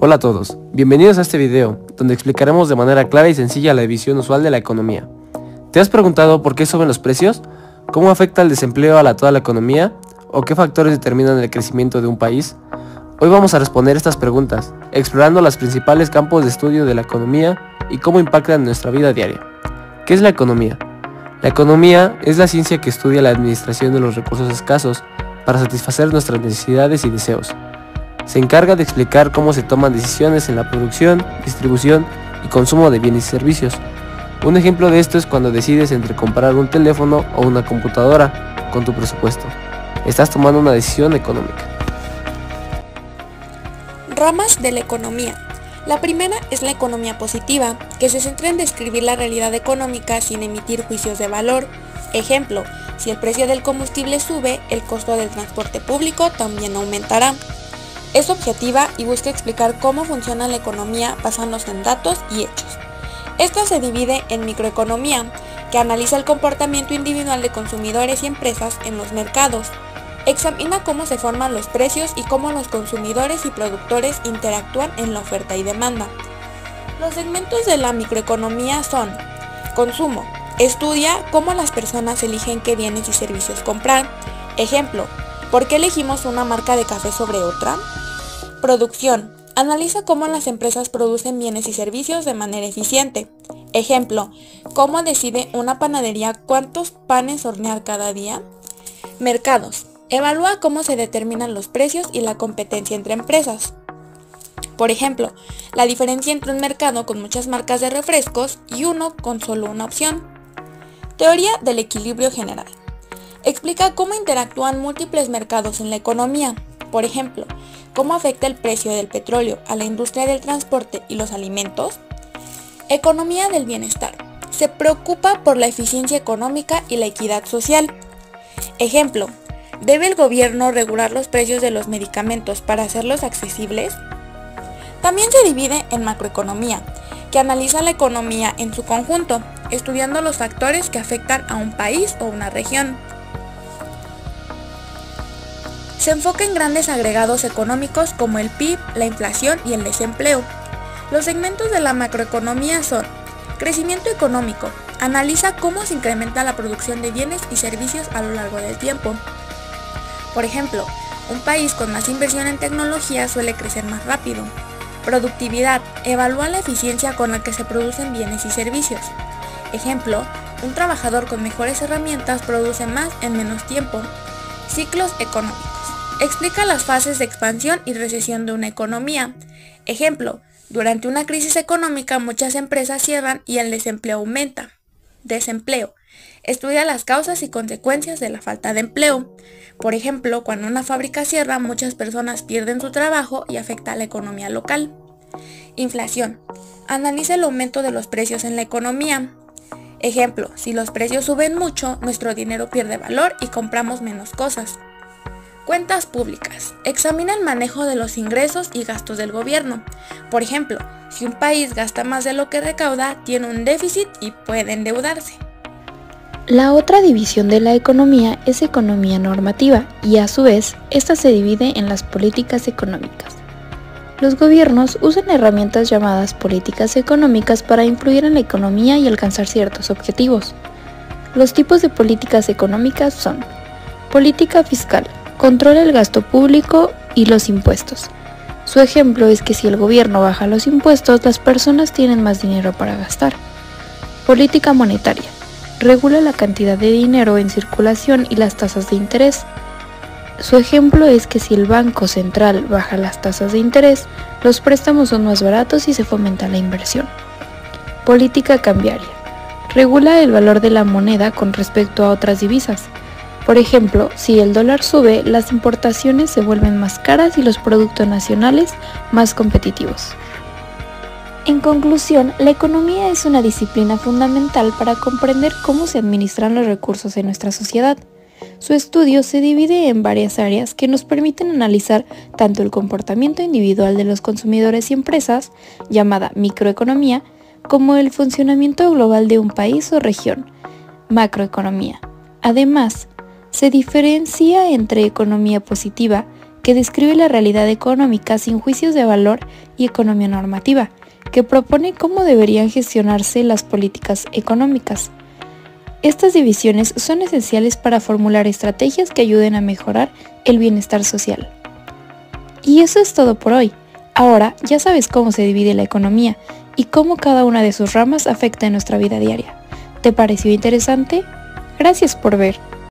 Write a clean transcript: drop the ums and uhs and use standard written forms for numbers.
Hola a todos, bienvenidos a este video, donde explicaremos de manera clara y sencilla la división usual de la economía. ¿Te has preguntado por qué suben los precios? ¿Cómo afecta el desempleo a toda la economía? ¿O qué factores determinan el crecimiento de un país? Hoy vamos a responder estas preguntas, explorando los principales campos de estudio de la economía y cómo impactan en nuestra vida diaria. ¿Qué es la economía? La economía es la ciencia que estudia la administración de los recursos escasos para satisfacer nuestras necesidades y deseos. Se encarga de explicar cómo se toman decisiones en la producción, distribución y consumo de bienes y servicios. Un ejemplo de esto es cuando decides entre comprar un teléfono o una computadora con tu presupuesto. Estás tomando una decisión económica. Ramas de la economía. La primera es la economía positiva, que se centra en describir la realidad económica sin emitir juicios de valor. Ejemplo, si el precio del combustible sube, el costo del transporte público también aumentará. Es objetiva y busca explicar cómo funciona la economía basándose en datos y hechos. Esta se divide en microeconomía, que analiza el comportamiento individual de consumidores y empresas en los mercados. Examina cómo se forman los precios y cómo los consumidores y productores interactúan en la oferta y demanda. Los segmentos de la microeconomía son: consumo. Estudia cómo las personas eligen qué bienes y servicios comprar. Ejemplo, ¿por qué elegimos una marca de café sobre otra? Producción. Analiza cómo las empresas producen bienes y servicios de manera eficiente. Ejemplo, ¿cómo decide una panadería cuántos panes hornear cada día? Mercados. Evalúa cómo se determinan los precios y la competencia entre empresas. Por ejemplo, la diferencia entre un mercado con muchas marcas de refrescos y uno con solo una opción. Teoría del equilibrio general. Explica cómo interactúan múltiples mercados en la economía. Por ejemplo, ¿cómo afecta el precio del petróleo a la industria del transporte y los alimentos? Economía del bienestar. Se preocupa por la eficiencia económica y la equidad social. Ejemplo, ¿debe el gobierno regular los precios de los medicamentos para hacerlos accesibles? También se divide en macroeconomía, que analiza la economía en su conjunto, estudiando los factores que afectan a un país o una región. Se enfoca en grandes agregados económicos como el PIB, la inflación y el desempleo. Los segmentos de la macroeconomía son: crecimiento económico. Analiza cómo se incrementa la producción de bienes y servicios a lo largo del tiempo. Por ejemplo, un país con más inversión en tecnología suele crecer más rápido. Productividad. Evalúa la eficiencia con la que se producen bienes y servicios. Ejemplo, un trabajador con mejores herramientas produce más en menos tiempo. Ciclos económicos. Explica las fases de expansión y recesión de una economía. Ejemplo, durante una crisis económica muchas empresas cierran y el desempleo aumenta. Desempleo. Estudia las causas y consecuencias de la falta de empleo. Por ejemplo, cuando una fábrica cierra, muchas personas pierden su trabajo y afecta a la economía local. Inflación. Analiza el aumento de los precios en la economía. Ejemplo, si los precios suben mucho, nuestro dinero pierde valor y compramos menos cosas. Cuentas públicas. Examina el manejo de los ingresos y gastos del gobierno. Por ejemplo, si un país gasta más de lo que recauda, tiene un déficit y puede endeudarse. La otra división de la economía es economía normativa y a su vez, esta se divide en las políticas económicas. Los gobiernos usan herramientas llamadas políticas económicas para influir en la economía y alcanzar ciertos objetivos. Los tipos de políticas económicas son: política fiscal. Controla el gasto público y los impuestos. Su ejemplo es que si el gobierno baja los impuestos, las personas tienen más dinero para gastar. Política monetaria. Regula la cantidad de dinero en circulación y las tasas de interés. Su ejemplo es que si el Banco Central baja las tasas de interés, los préstamos son más baratos y se fomenta la inversión. Política cambiaria. Regula el valor de la moneda con respecto a otras divisas. Por ejemplo, si el dólar sube, las importaciones se vuelven más caras y los productos nacionales más competitivos. En conclusión, la economía es una disciplina fundamental para comprender cómo se administran los recursos en nuestra sociedad. Su estudio se divide en varias áreas que nos permiten analizar tanto el comportamiento individual de los consumidores y empresas, llamada microeconomía, como el funcionamiento global de un país o región, macroeconomía. Además, se diferencia entre economía positiva, que describe la realidad económica sin juicios de valor, y economía normativa, que propone cómo deberían gestionarse las políticas económicas. Estas divisiones son esenciales para formular estrategias que ayuden a mejorar el bienestar social. Y eso es todo por hoy. Ahora ya sabes cómo se divide la economía y cómo cada una de sus ramas afecta en nuestra vida diaria. ¿Te pareció interesante? Gracias por ver.